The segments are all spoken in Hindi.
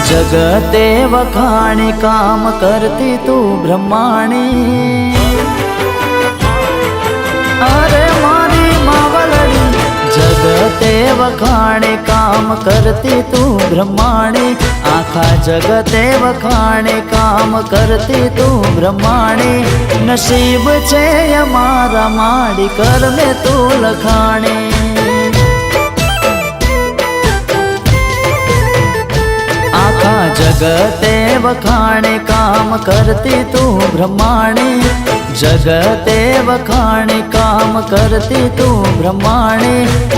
जगते वखाणी काम करती तू ब्रह्माणी। अरे मारी मावलड़ी जगते वखाणी काम करती तू ब्रह्माणी। आखा जगते वखाणी काम करती तू ब्रह्माणी। नसीब छे अमारा माड़ी कर में तू लखाणी। जगते वखाणे काम करती तू ब्रह्माणी। जगते वखाणे काम करती तू ब्रह्माणी।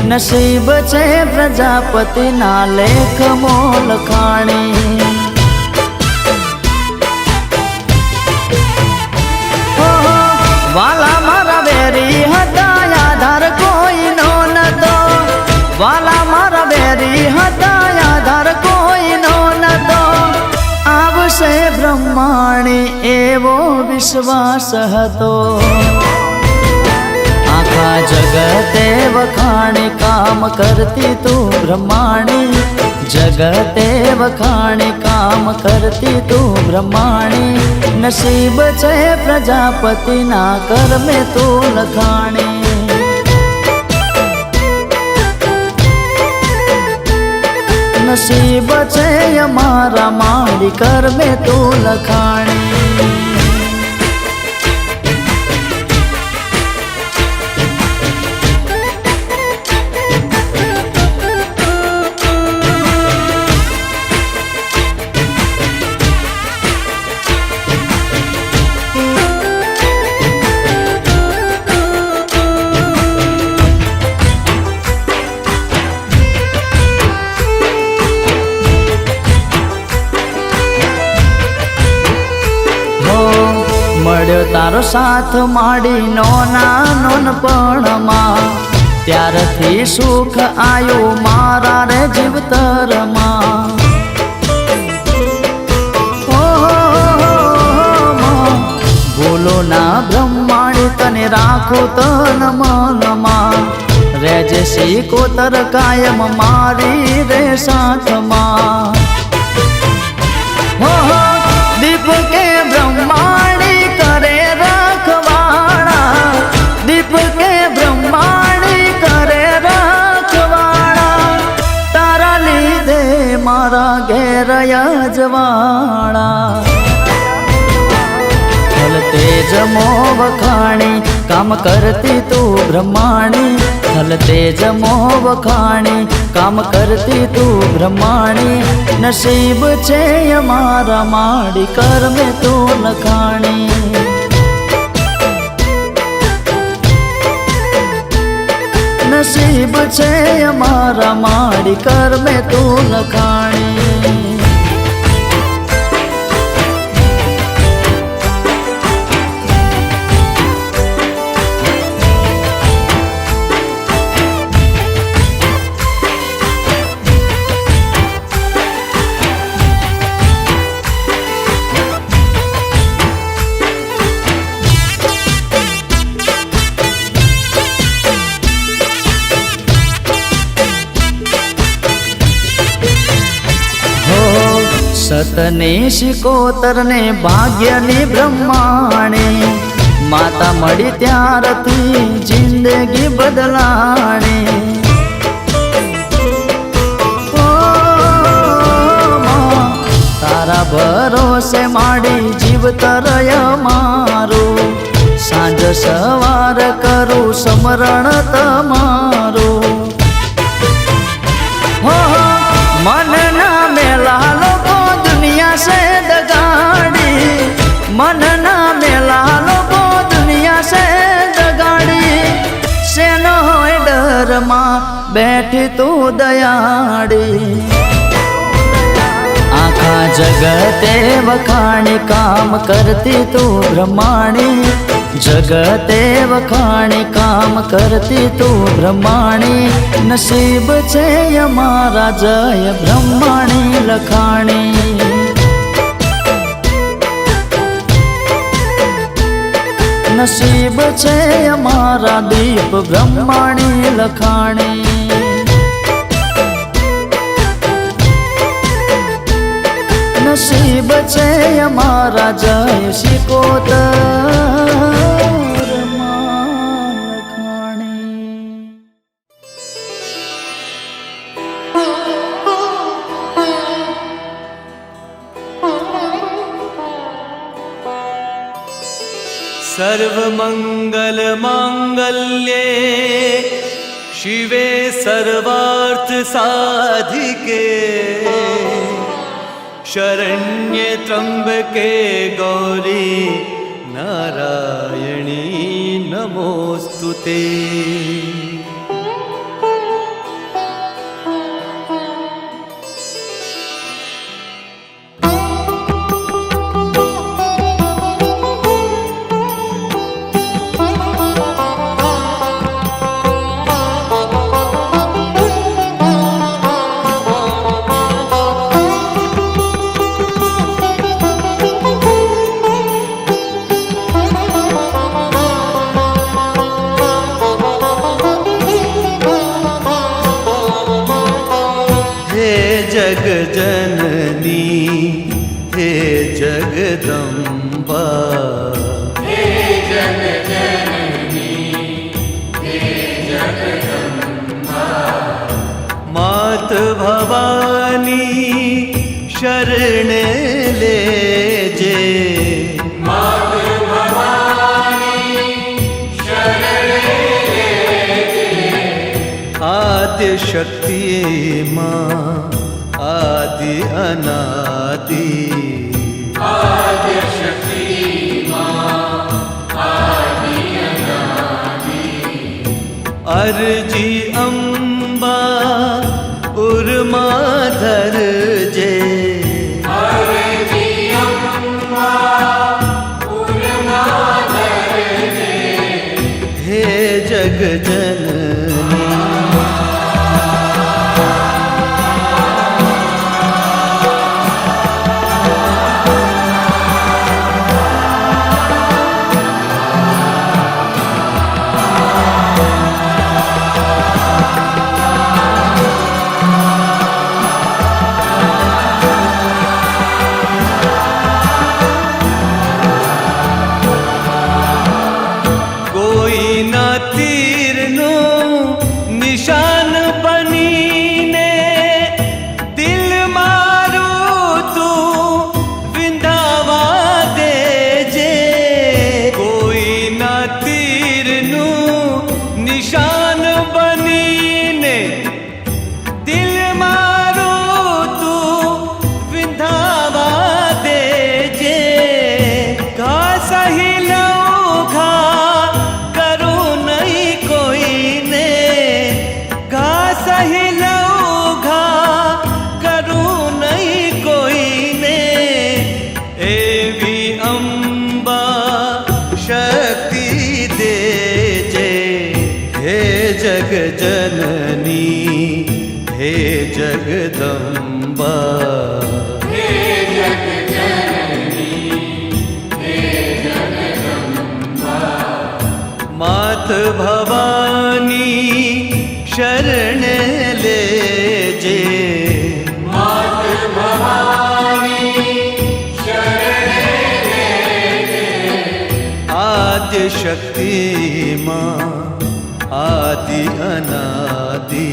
नसीब छे प्रजापति ना लेख मोल खाणी। वाला मारा वेरी हता आधार कोई नो नतो। वाला मारा वेरी हता आधार कोई नो नतो। आवशे ब्रह्माणी एवो विश्वास हतो। आखा जगते वखाणे काम करती तू ब्रह्माणी। जगते वखाणे काम करती तू ब्रह्माणी। नसीब छे प्रजापति ना कर में तू लखाणी। नसीब छे अमारा माड़ी कर में तू लखाणी। મળ્યો તારો સાથ માડી નોનાપણમાં। ત્યારથી સુખ આયો મારા રે જીવતરમાં। ભૂલો ના બ્રહ્માણી તને રાખો તન મનમાં। રેજે શીકોતર કાયમ મારી રે સાથમાં। दीप के ब्रह्माणी करे रखवाड़ा। दीप के ब्रह्माणी करे रखवाड़ा। तारा लीधे मारा घेर यजवाड़ा। थल तेज मोह वखाणी काम करती तू ब्रह्माणी। थल तेज मोह वखाणी काम करती तू ब्रह्माणी। नसीब छे अमारा माड़ी कर में तू लखाणी। नसीब छे अमारा माड़ी कर में तू लखाणी। सतने शिकोतर ने भाग्य ने ब्रह्माणी। माता मड़ी त्यारथी जिंदगी बदलाणी। तारा भरोसे माड़ी जीवतर मारू। सांज सवार करू समरण तमारू। मन ना मेला लोगो दुनिया से दगाड़ी। मन ना मेला लोगो दुनिया से दगाड़ी। सेनो होय डर मां बैठी तू दयाड़ी। आखा जगते वखाणी काम करती तू ब्रह्माणी। जगते वखाणी काम करती तू ब्रह्माणी। नसीब छे अमारा जय ब्रह्माणी लखाणी। नसीब छे अमारा दीप ब्रह्माणी लखाणी। નસીબ છે અમારા જય શિકોતર માલખાણી. सर्वमंगल मांगल्ये शिवे सर्वार्थ साधिके शरण्ये त्र्यंबके गौरी नारायणी नमोस्तुते. जग जननी हे जगदम्बा, हे जग जननी हे जगदम्बा, मात भवानी शरण लेजे, मात भवानी शरण लेजे, आद्य शक्ति माँ आदि अनादि, आद्य शक्ति माँ आदि अनादि, अर्जी अम्बा उर्माधर जे, अर्जी अम्बा उर्माधर जे, हे जग जननी निशान बनीने दिल मारू तू विंधावा देजे, कोई ना तीरनु निशान बनीने दिल मारू तू विंधावा देजे, घा सही लौघा करू नहीं कोई ने, सही लौघा करूं नहीं कोई ने, एवी अम्बा शक्ति दे जे, हे जग जननी हे जगदम्बा, हे जग जननी हे जगदम्बा, मात भवानी शरण लेजे, मात भवानी शरण लेजे, आद्य शक्ति माँ आदि अनादि,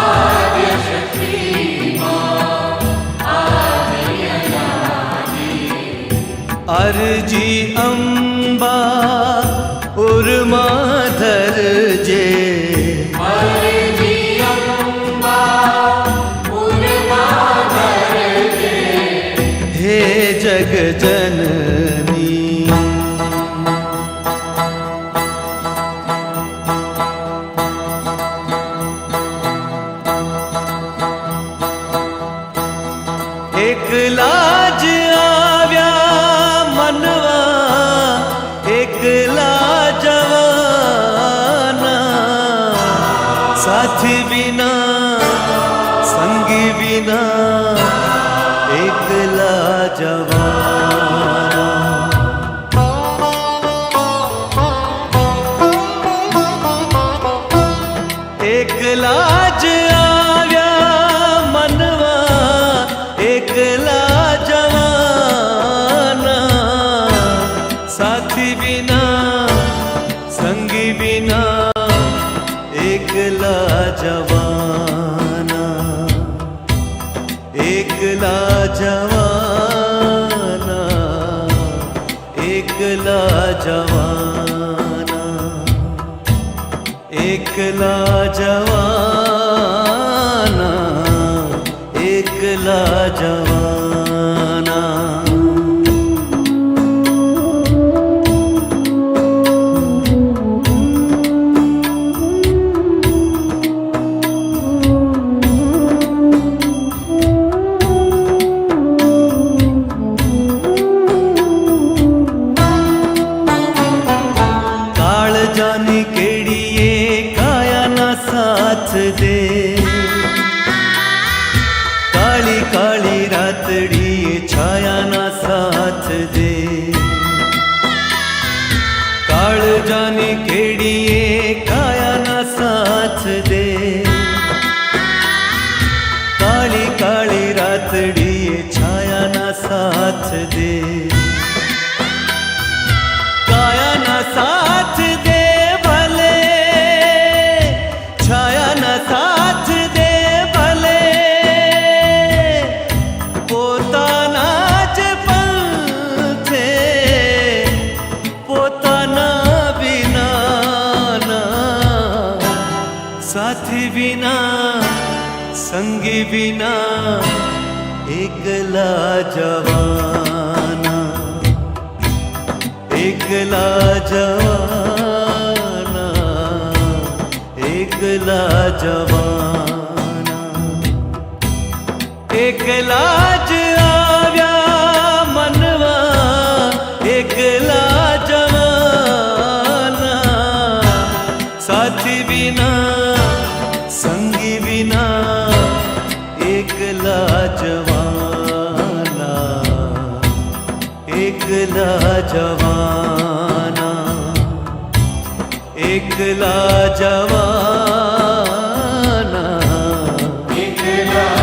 आद्य शक्ति माँ आदि अनादि, अर्जी अम्बा उर्माधर जे, अर्जी अम्बा उर्माधर जे, हे जग जननी एक लाज आव्या मनवा, एक लाजवाना, साथी बिना संगी बिना एक लाजवाना, एक लाज आव्या मनवा, एक लाज એકલા જવાના, એકલા જવાના, એકલા જવાના, એકલા જવાના. કાળજાની કેડીએ કાયાના સાથ દે, કાળી કાળી રાતડીએ છાયાના સાથ દે. કાળજાની કેડીએ કાયાના સાથ દે, કાળી કાળી રાતડીએ છાયાના સાથ દે. કાયાના સાથ દે ભલે, છાયાના સાથ દે ભલે, પોતાના જ પંથે પોતાના વિનાના, સાથી વિના સંગી વિના એકલા જવાના, એકલા જવાના, એકલા જવાના. એકલા જ આવ્યા મનવા, એકલા જવાના, સાથી વિના સંગી વિના એકલા જવાના, એકલા જવાના, એકલા જવાના, એકલા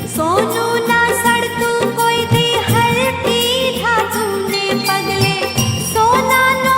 સોનું ના સડતું કોઈ દી હરતી ધાતુને પગલે સોનાનો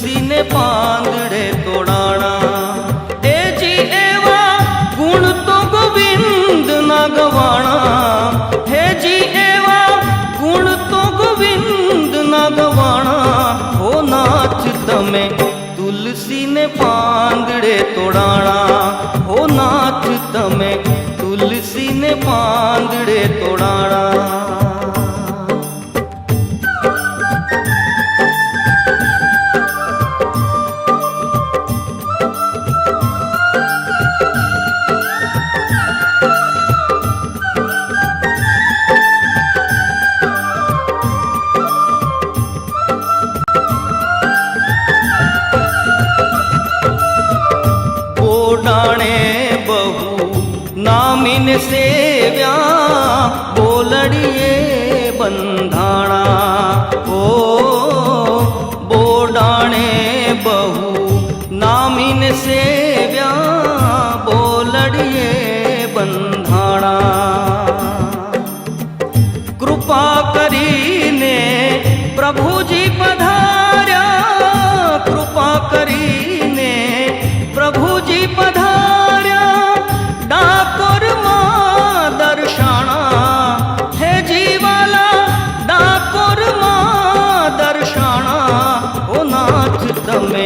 तुलसी ने પાંદડે તોડાણા એ જી એવા ગુણ તો ગોવિંદ ના ગવાણા હે જી એવા ગુણ તો ગોવિંદ ના ગવાણા હો નાથ તમે तुलसी ने પાંદડે તોડાણા હો નાથ તમે तुलसी ने પાંદડે તોડાણા બોડાણે બહુ નામીને સેવ્યા બોલડીએ બંધાણા ઓ બોડાણે બહુ નામીને સેવ્યા બોલડીએ બંધાણા કૃપા કરીને પ્રભુજી પધાર્યા કૃપા કરીને પ્રભુજી પધાર્યા ડાકોરમાં દર્શાણા હે જીવાલા ડાકોરમાં દર્શાણા ઓ નાથ તમે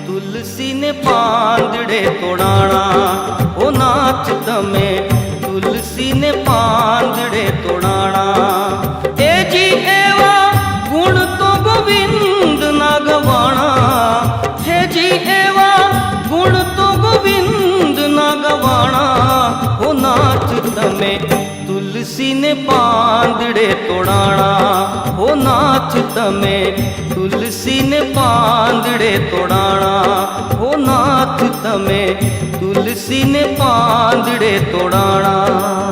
तुलसीને પાંદડે તોડાણા ઓ નાથ તમે तुलसीને પાંદડે તોડાણા એ જી એવા ગુણ તો ગોવિંદ ના ગવાણા હે જી એવા ગુણ તો ગોવિંદ ના ગવાણા હો નાથ તમે तुलसीને પાંદડે તોડાણા હો નાથ તમે तुलसीને પાંદડે તોડાણા હો નાથ તમે तुलसीને પાંદડે તોડાણા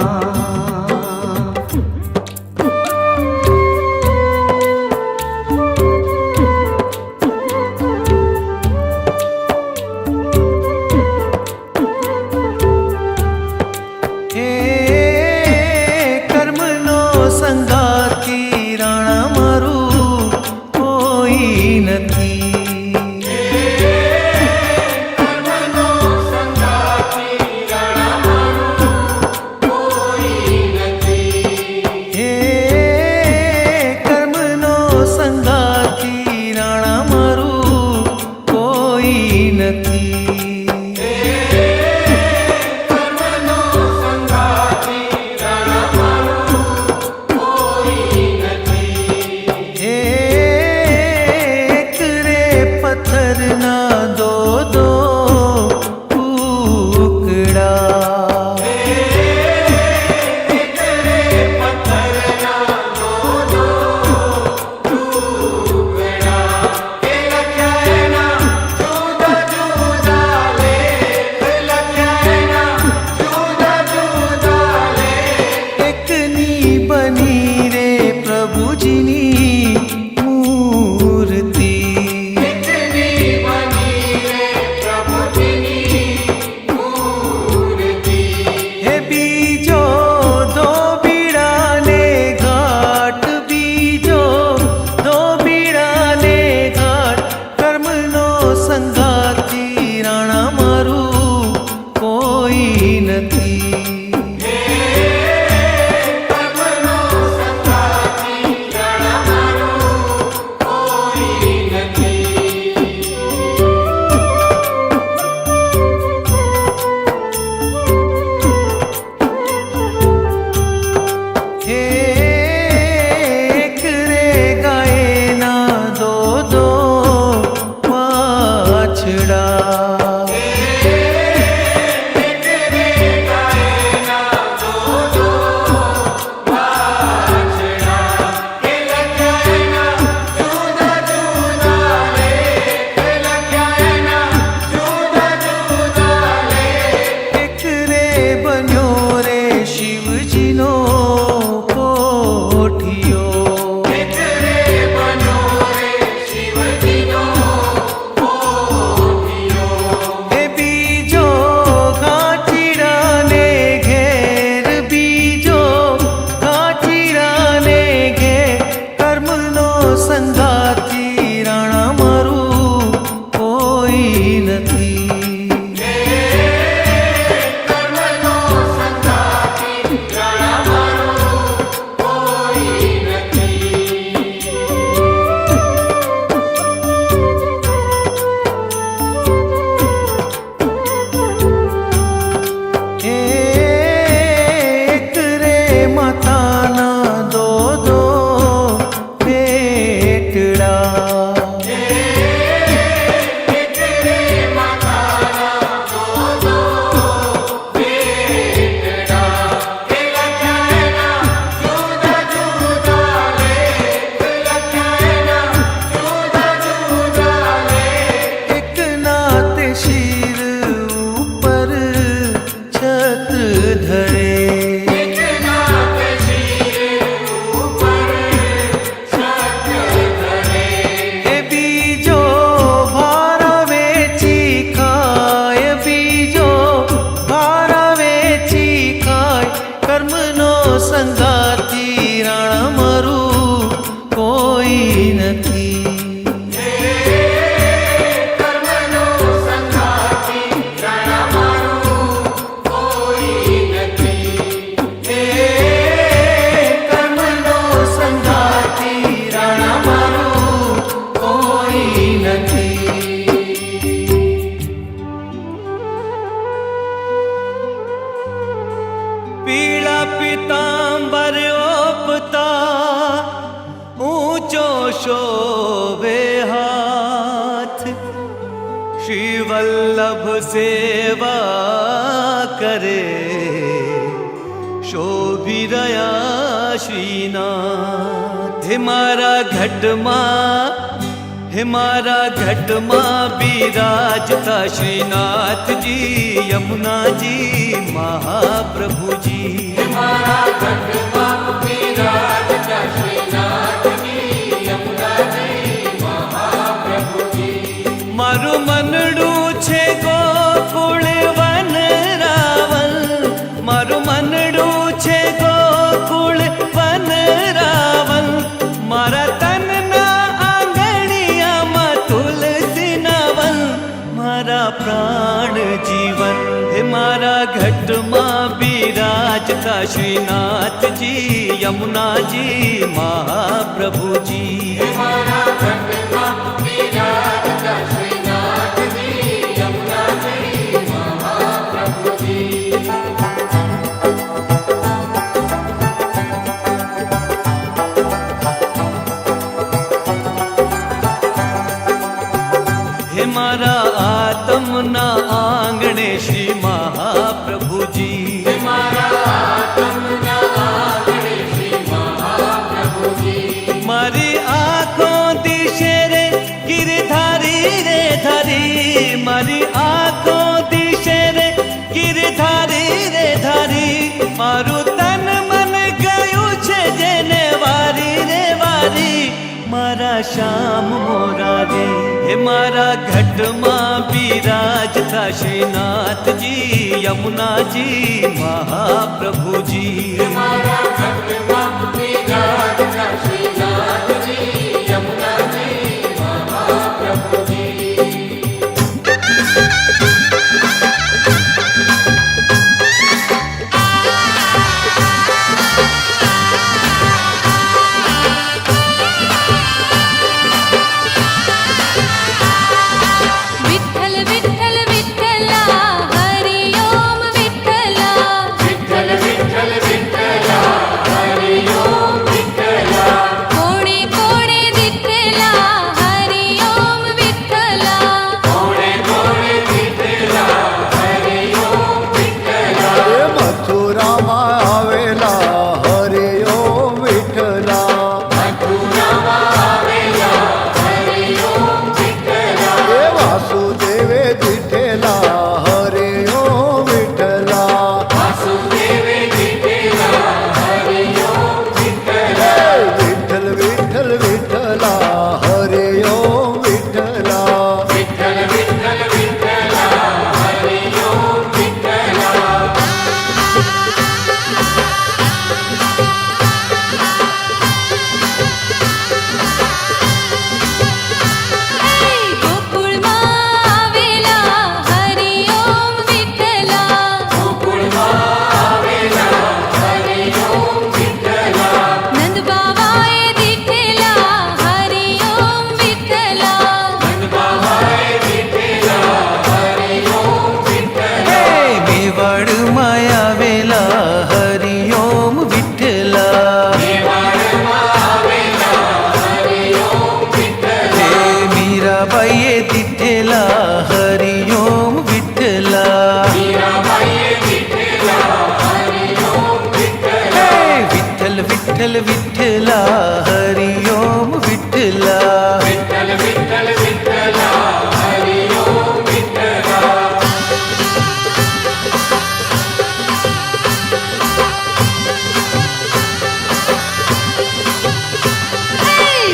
જુદા वल्लभ सेवा करे शोभी रया श्रीनाथ। हे मारा घटमा बिराजता श्रीनाथ जी, यमुना जी महाप्रभु जी। हमारा घटमा विराजता श्रीनाथ जी, यमुना जी महाप्रभु जी। मारू मनडू छे गोकुल वन रावल, मारू मनडू छे गोकुल वन रावल। मारा तन ना आंगणिया मा तुलसी नवल, मारा प्राण जीवन। हे मारा घटमा बिराजता श्रीनाथ जी, यमुना जी महाप्रभु जी। हमारा घटमा विराजता श्रीनाथ जी, यमुना जी महाप्रभु जी। हे मारा आत्म ना आंगणे श्री महाप्रभु जी। हमारा आत्मना आंगणे श्री महाप्रभु जी। मारी आँखों दिशे रे गिरधारी रे धारी, मारी आँखों दिशे रे गिरधारी रे धारी। मारू तन मन गયું છે જેને વારી રે વારી, मारा श्याम मोरारी। हे मारा घटमा बिराजता श्रीनाथ जी, यमुना जी महाप्रभु जी। हमारा घटमा विराजता श्रीनाथ जी, यमुना जी महाप्रभु जी। विठ्ठल विठ्ठल विठ्ठला हरि ओम विठ्ठला। विठ्ठल विठ्ठल विठ्ठला हरि ओम विठ्ठला। कोणे कोणे विठ्ठला हरि ओम विठ्ठला। कोणे कोणे विठ्ठला हरि ओम विठ्ठला। મથુરામાં આવેલા હરે ઓમ વિઠ્ઠલા. મથુરામાં આવેલા હરિ ઓમ વિઠ્ઠલા। એ વાસુદેવે દીઠેલા હરે ઓમ વિઠ્ઠલા. વાસુદેવે દીઠેલા હરિ ઓમ વિઠ્ઠલા। એ વિઠ્ઠલ વિઠ્ઠલ વિઠ્ઠલા હરે ઓમ વિઠ્ઠલા. વિઠ્ઠલ વિઠ્ઠલ વિઠ્ઠલા હરિ ઓમ વિઠ્ઠલા। ગોકુળમાં આવેલા હરિ ઓમ વિઠ્ઠલા। ગોકુળમાં આવેલા હરિ ઓમ વિઠ્ઠલા। નંદ બાવાએ દીઠેલા હરિ ઓમ વિઠ્ઠલા। બાબાએ દીઠેલા હરિ ઓમ વિઠ્ઠલા। મેવાડ માયા વેલા હરિ ઓમ વિઠ્ઠલા। મેવાડમાં આવેલા હરિ ઓમ વિઠ્ઠલા। હે મીરાબાઈએ દીઠેલા હરિ ઓમ વિઠ્ઠલા। મીરાબાઈએ દીઠેલા હરિ ઓમ વિઠ્ઠલા। હે વિઠ્ઠલ વિઠ્ઠલ વિઠ્ઠલા હરિ ઓમ વિઠ્ઠલા। વિઠ્ઠલ વિઠ્ઠલ વિઠ્ઠલા હરિ ઓમ વિઠ્ઠલા।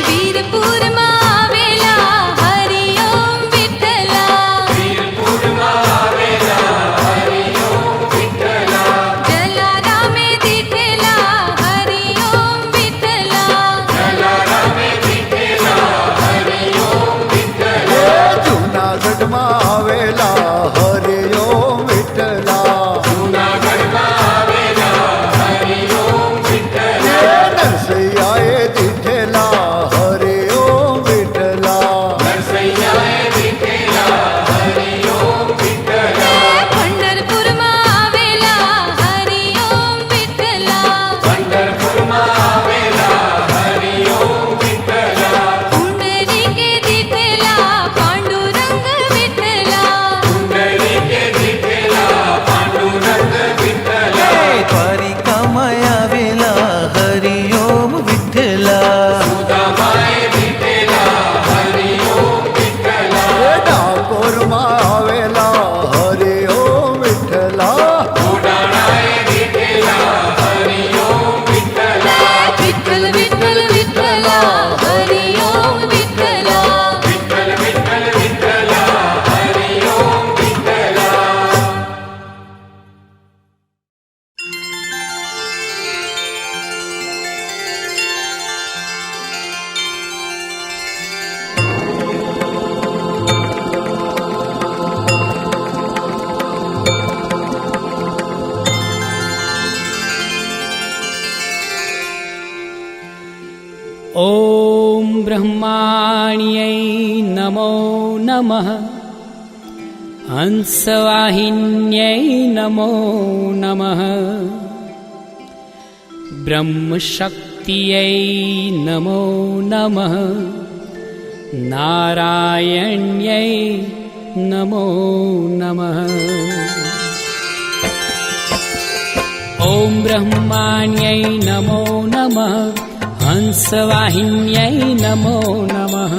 વીરપુરમાં આવેલા હરિ ઓમ વિઠ્ઠલા। વીરપુરમાં આવેલા હરિ ઓમ વિઠ્ઠલા। જલારામે દીઠેલા હરિ ઓમ વિઠ્ઠલા। नमः हंसवाहिन्यै नमो नमः ब्रह्मशक्त्यै नमो नमः नारायण्यै नमो नमः ॐ ब्रह्माण्यै नमो नमः हंसवाहिन्यै नमो नमः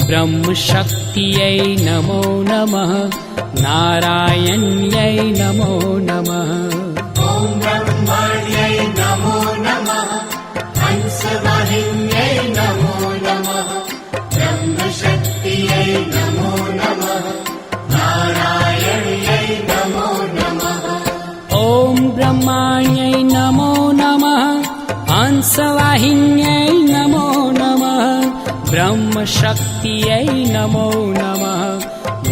ब्रह्मशक्त्यै नमो नमः नारायण्यै नमो नमः ॐ ब्रह्मण्यै नमो नमः हंसवाहिन्यै नमो नमः ब्रह्मशक्त्यै नमो नमः नारायण्यै नमो नमः ॐ ब्रह्माण्यै नमो नमः हंसवाहिन्यै नमो नमः ब्रह्मशक्त्यै नमो नमः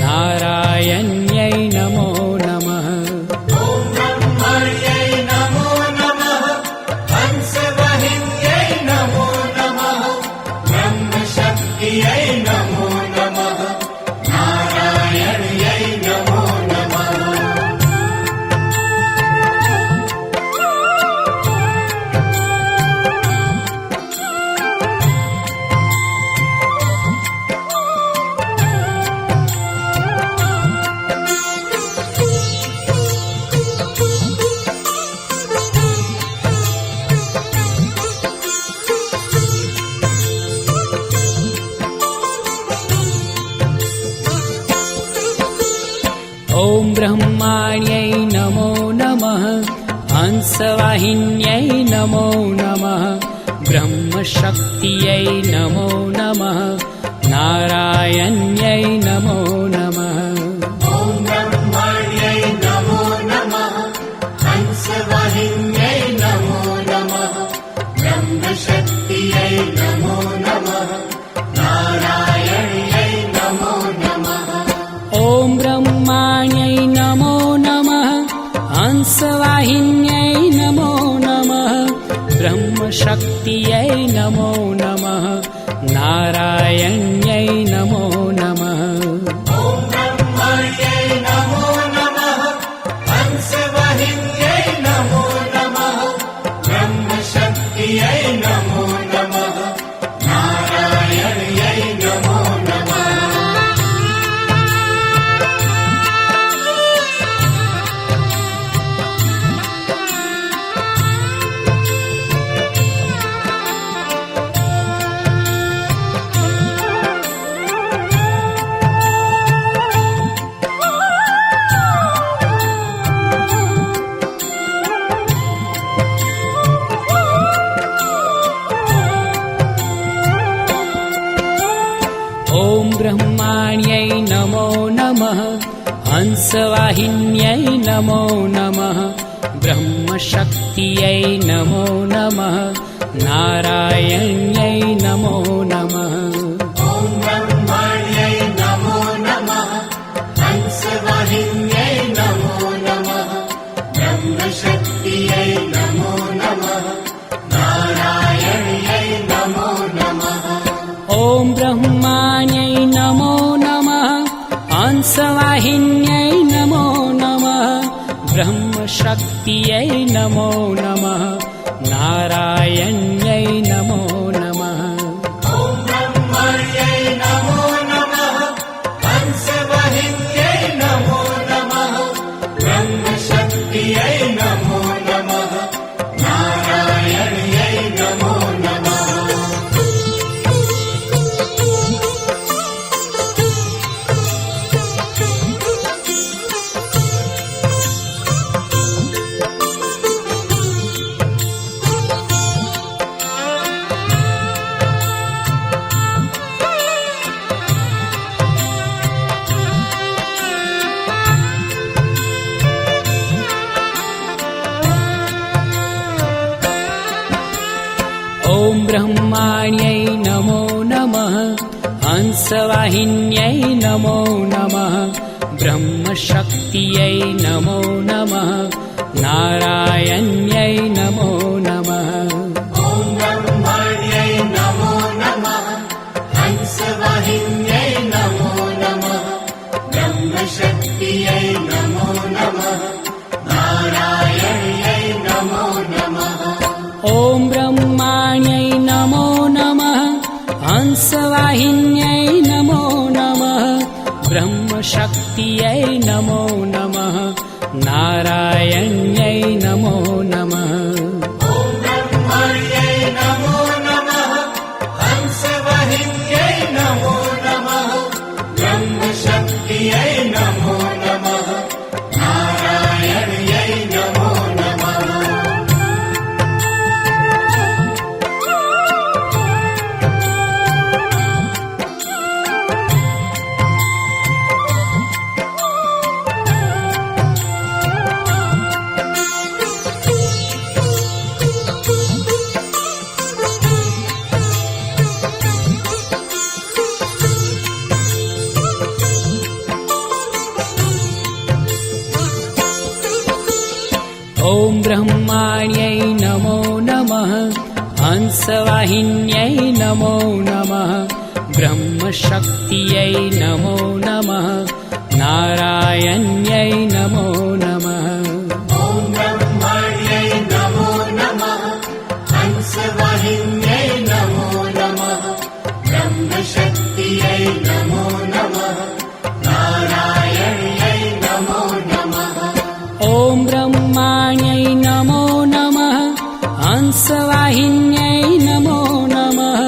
नारायण्यै नमो नमः ॐ ब्रह्मण्यै नमो नमः हंसवाहिन्यै नमो नमः ब्रह्मशक्त्यै नमो नमः नारायण्यै नमो नमः ॐ ब्रह्माण्यै नमो नमः हंसवाहिन्यै नमो नमः ब्रह्मशक्त्यै नमो नमः नारायण्यै नमो नमः ॐ ब्रह्मण्यै नमो नमः हंसवाहिन्यै नमो नमः ब्रह्मशक्त्यै नमो नमः नारायण्यै नमो नमः ॐ ब्रह्माण्यै नमो नमः हंसवाहिन्यै नमो नमः ब्रह्मशक्त्यै नमो नमः नारायण्यै नमो नमः ॐ ब्रह्मण्यै नमो नमः हंसवाहिन्यै नमो नमः ब्रह्मशक्त्यै नमो नमः नारायण्यै नमो नमः ॐ ब्रह्माण्यै नमो नमः हंसवाहिन्यै नमो नमः ब्रह्मशक्त्यै नमो नमः नारायण्यै नमो नमः ॐ ब्रह्मण्यै नमो नमः हंसवाहिन्यै नमो नमः ब्रह्मशक्त्यै नमो नमः नारायण्यै नमो नमः ॐ ब्रह्माण्यै नमो नमः हंसवाहिन्यै नमो नमः ब्रह्मशक्त्यै नमो नमः नारायण्यै नमो नमः ॐ ब्रह्मण्यै नमो नमः हंसवाहिन्यै नमो नमः ब्रह्मशक्त्यै नमो नमः नारायण्यै नमो नमः ॐ ब्रह्माण्यै नमो नमः हंसवाहिन्यै नमो नमः ब्रह्मशक्त्यै नमो नमः नारायण्यै नमो नमः ॐ ब्रह्मण्यै नमो नमः हंसवाहिन्यै नमो ब्रह्मशक्त्यै नमो नमः नारायण्यै नमो नमः ॐ ब्रह्मण्यै नमो नमः हंसवाहिन्यै नमो नमः ब्रह्मशक्त्यै नमो नमः नारायण्यै नमो नमः ॐ ब्रह्माण्यै नमो नमः हंसवाहिन्यै नमो नमः ब्रह्मशक्त्यै नमो नमः नारायण्यै नमो नमः ॐ ब्रह्मण्यै नमो नमः हंसवाहिन्यै नमो नमः ब्रह्मशक्त्यै नमो नमः नारायण्यै नमो नमः ॐ ब्रह्माण्यै नमो नमः हंसवाहिन्यै नमो नमः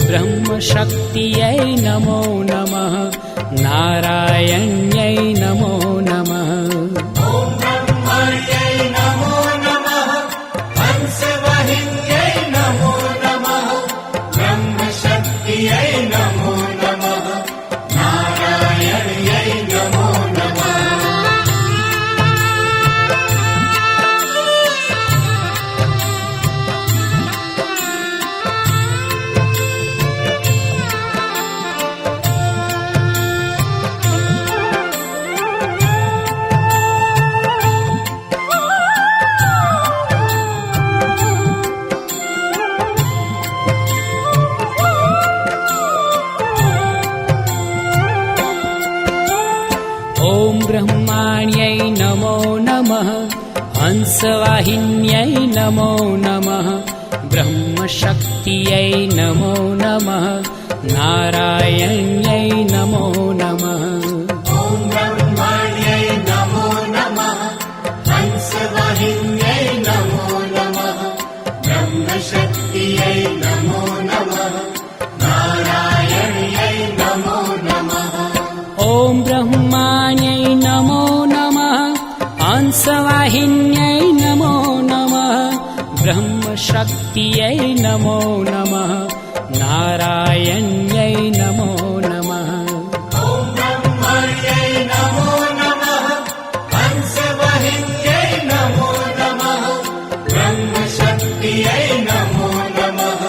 ब्रह्मशक्त्यै नमो नमः नारायण्यै नमो नमः ॐ ब्रह्मण्यै नमो नमः हंसवाहिन्यै नमो नमः ब्रह्मशक्त्यै नमो नमः नारायण्यै नमो नमः ॐ ब्रह्माण्यै नमो नमः हंसवाहिन्यै नमो नमः ब्रह्मशक्त्यै नमो नमः नारायण्यै नमो नमः ॐ ब्रह्मण्यै नमो नमः हंसवाहिन्यै नमो नमः ब्रह्मशक्त्यै नमो नमः नारायण्यै नमो नमः ॐ ब्रह्माण्यै नमो नमः हंसवाहिन्यै नमो नमः ब्रह्मशक्त्यै नमो नमः नारायण्यै नमो नमः ॐ ब्रह्मण्यै नमो नमः हंसवाहिन्यै नमो नमः ब्रह्मशक्त्यै नमो नमः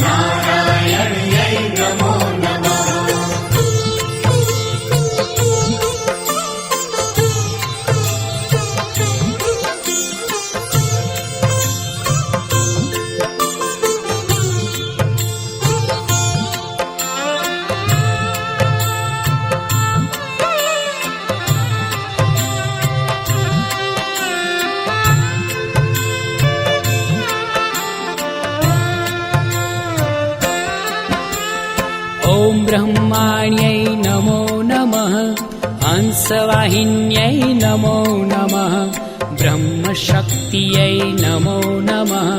नारायण्यै नमो नमः ॐ ब्रह्माण्यै नमो नमः हंसवाहिन्यै नमो नमः ब्रह्मशक्त्यै नमो नमः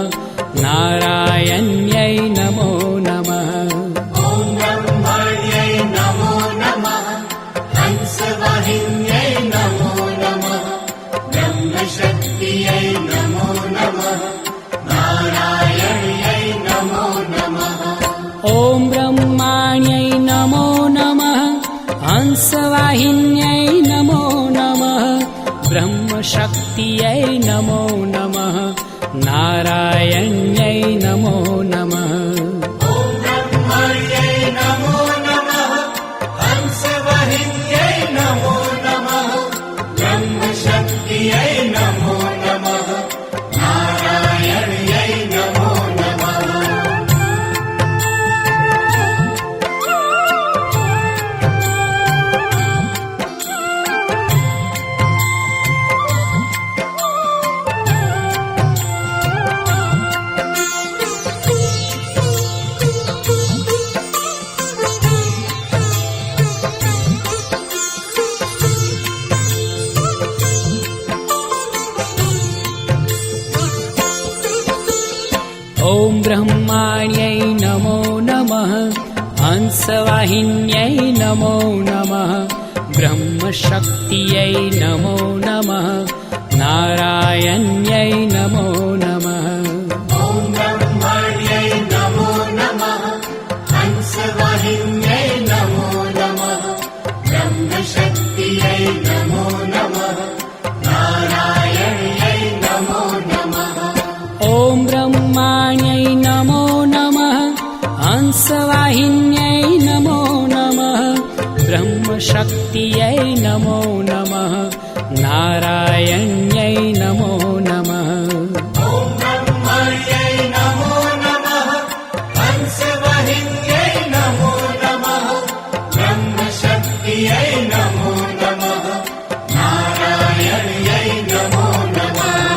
नारायण्यै नमो नमः ॐ ब्रह्मण्यै नमो नमः हंसवाहिन्यै नमो नमः ब्रह्मशक्त्यै नमो नमः नारायण्यै नमो नमः ॐ ब्रह्माण्यै नमो नमः हंसवाहिन्यै नमो नमः ब्रह्मशक्त्यै नमो नमः नारायण्यै नमो नमः ॐ ब्रह्मण्यै नमो नमः हंसवाहिन्यै नमो नमः ब्रह्मशक्त्यै नमो नमः नारायण्यै नमो नमः ॐ ब्रह्माण्यै नमो नमः हंसवाहिन्यै नमो नमः ब्रह्मशक्त्यै नमो नमः नारायण्यै नमो नमः ॐ ब्रह्मण्यै नमो नमः हंसवाहिन्यै नमो नमः ब्रह्मशक्त्यै नमो नमः नारायण्यै नमो नमः ॐ ब्रह्माण्यै नमो नमः हंसवाहिन्यै नमो नमः ब्रह्मशक्त्यै नमो नमः नारायण्यै नमो नमः ॐ ब्रह्मण्यै नमो नमः हंसवाहिन्यै नमो नमः ब्रह्मशक्त्यै नमो नमः नारायण्यै नमो नमः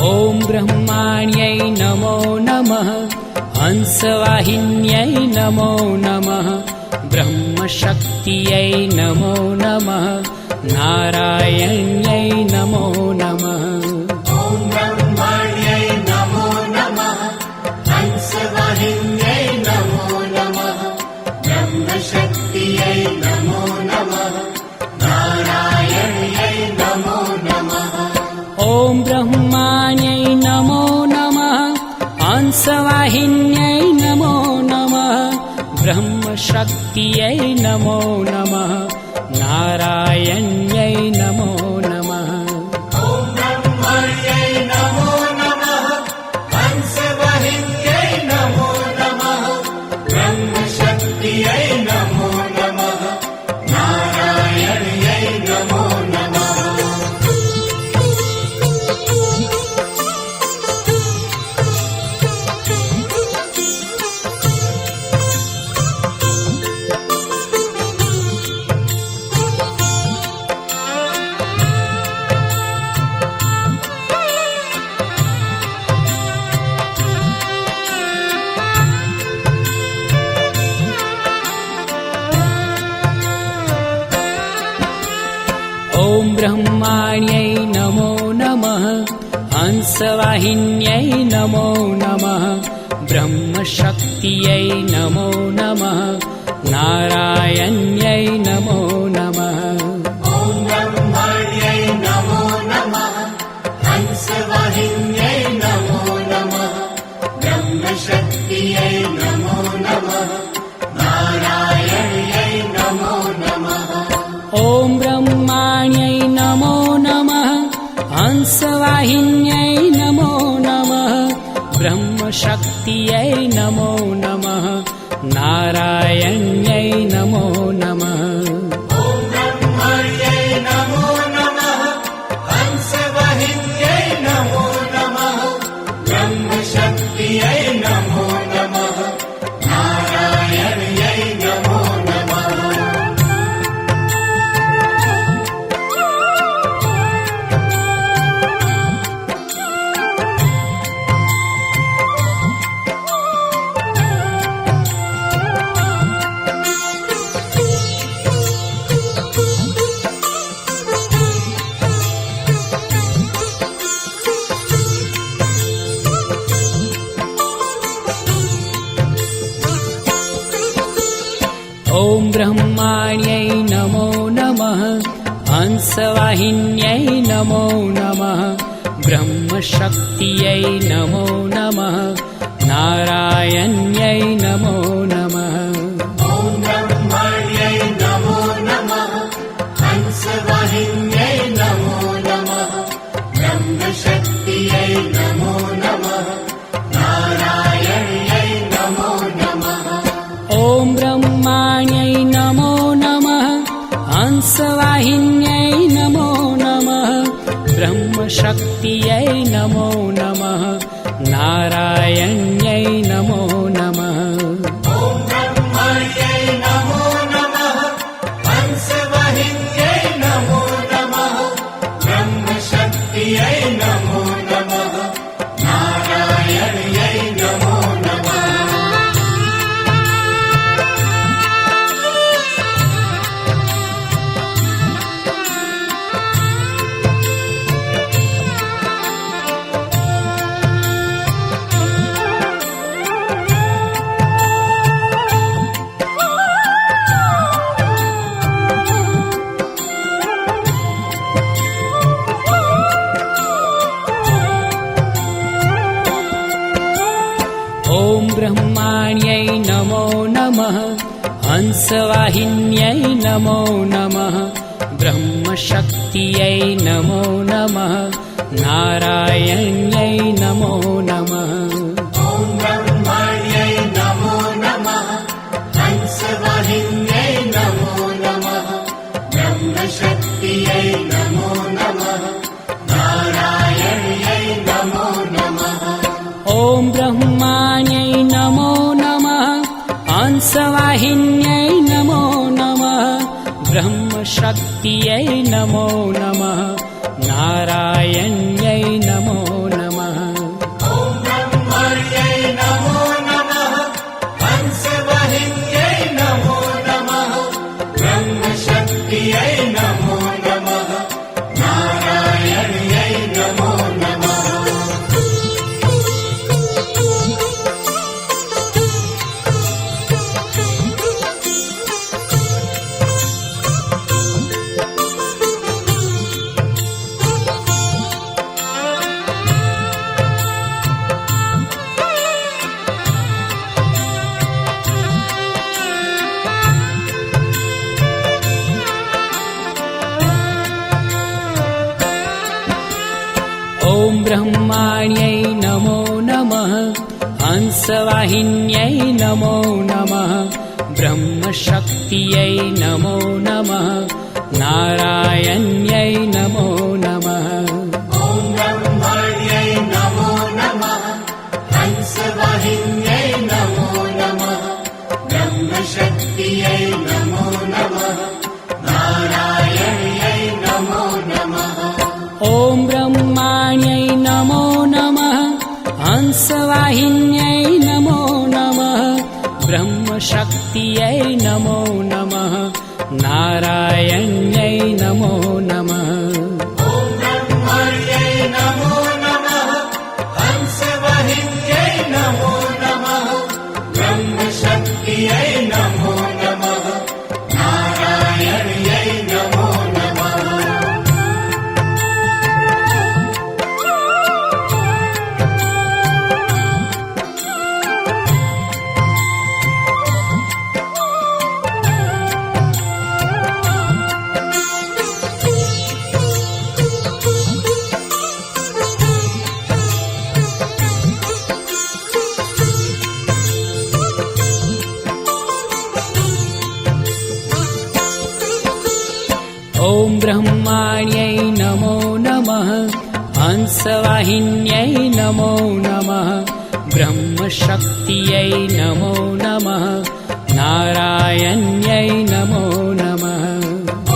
ॐ ब्रह्माण्यै नमो नमः हंसवाहिन्यै नमो नमः ब्रह्मशक्त्यै नमो नमः नारायण्यै नमो नमः ॐ ब्रह्मण्यै नमो नमः हंसवाहिन्यै नमो नमः ब्रह्मशक्त्यै नमो नमः नारायण्यै नमो नमः ॐ ब्रह्माण्यै नमो नमः हंसवाहिन्यै नमो नमः ब्रह्मशक्त्यै नमो नमः नारायण्यै नमो नमः ॐ ब्रह्मण्यै नमो नमः हंसवाहिन्यै नमो नमः ब्रह्मशक्त्यै नमो नमः नारायण्यै नमो नमः ॐ ब्रह्माण्यै नमो नमः हंसवाहिन्यै नमो नमः ब्रह्मशक्त्यै नमो नमः नारायण्यै नमो नमः ॐ ब्रह्मण्यै नमो नमः हंसवाहिन्यै नमो नमः ब्रह्मशक्त्यै नमो नमः नारायण्यै नमो नमः ॐ ब्रह्माण्यै नमो नमः हंसवाहिन्यै नमो नमः ब्रह्मशक्त्यै नमो नमः नारायण्यै नमो नमः ॐ ब्रह्मण्यै नमो नमः हंसवाहिन्यै नमो नमः ब्रह्मशक्त्यै नमो नमः नारायण्यै नमो नमः ॐ ब्रह्माण्यै नमो नमः हंसवाहिन्यै नमो नमः ब्रह्मशक्त्यै नमो नमः नारायण्यै नमो नमः ॐ ब्रह्मण्यै नमो नमः हंसवाहिन्यै नमो नमः ब्रह्मशक्त्यै नमो नमः नारायण्यै नमो नमः ॐ ब्रह्माण्यै नमो नमः हंसवाहिन्यै नमो नमः ब्रह्मशक्त्यै नमो नमः नारायण्यै नमो नमः ब्रह्माण्यै नमो नमः हंसवाहिन्यै नमो नमः ब्रह्मशक्त्यै नमो नमः नारायण्यै नमो नमः ॐ ब्रह्मण्यै नमो नमः हंसवाहिन्यै नमो नमः ब्रह्मशक्त्यै नमो नमः नारायण्यै नमो नमः ॐ ब्रह्माण्यै नमो नमः हंसवाहिन्यै नमो नमः ब्रह्मशक्त्यै नमो नमः नारायण्यै नमो नमः ॐ ब्रह्मण्यै नमो नमः हंसवाहिन्यै नमो नमः ब्रह्मशक्त्यै नमो नमः नारायण्यै नमो नमः ॐ ब्रह्माण्यै नमो नमः हंसवाहिन्यै नमो नमः ब्रह्मशक्त्यै नमो नमः नारायण्यै नमो नमः ॐ ब्रह्मण्यै नमो नमः हंसवाहिन्यै नमो नमः ब्रह्मशक्त्यै नमो नमः नारायण्यै नमो नमः ॐ ब्रह्माण्यै नमो नमः हंसवाहिन्यै नमो नमः ब्रह्मशक्त्यै नमो नमः नारायण्यै नमो नमः ॐ ब्रह्मण्यै नमो नमः हंसवाहिन्यै नमो नमः ब्रह्मशक्त्यै नमो नमः नारायण्यै नमो नमः ॐ ब्रह्माण्यै नमो नमः हंसवाहिन्यै नमो नमः ब्रह्मशक्त्यै नमो नमः नारायण्यै नमो नमः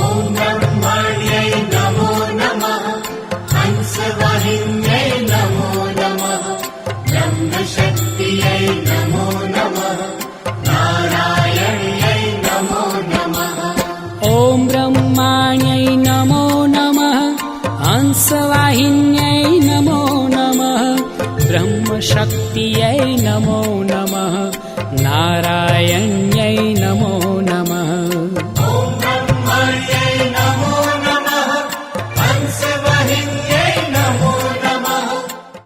ॐ ब्रह्मण्यै नमो नमः हंसवाहिन्यै नमो नमः ब्रह्मशक्त्यै नमो नमः नारायण्यै नमो नमः ॐ ब्रह्माण्यै नमो नमः हंसवाहिन्यै नमो नमः ब्रह्मशक्त्यै नमो नमः नारायण्यै नमो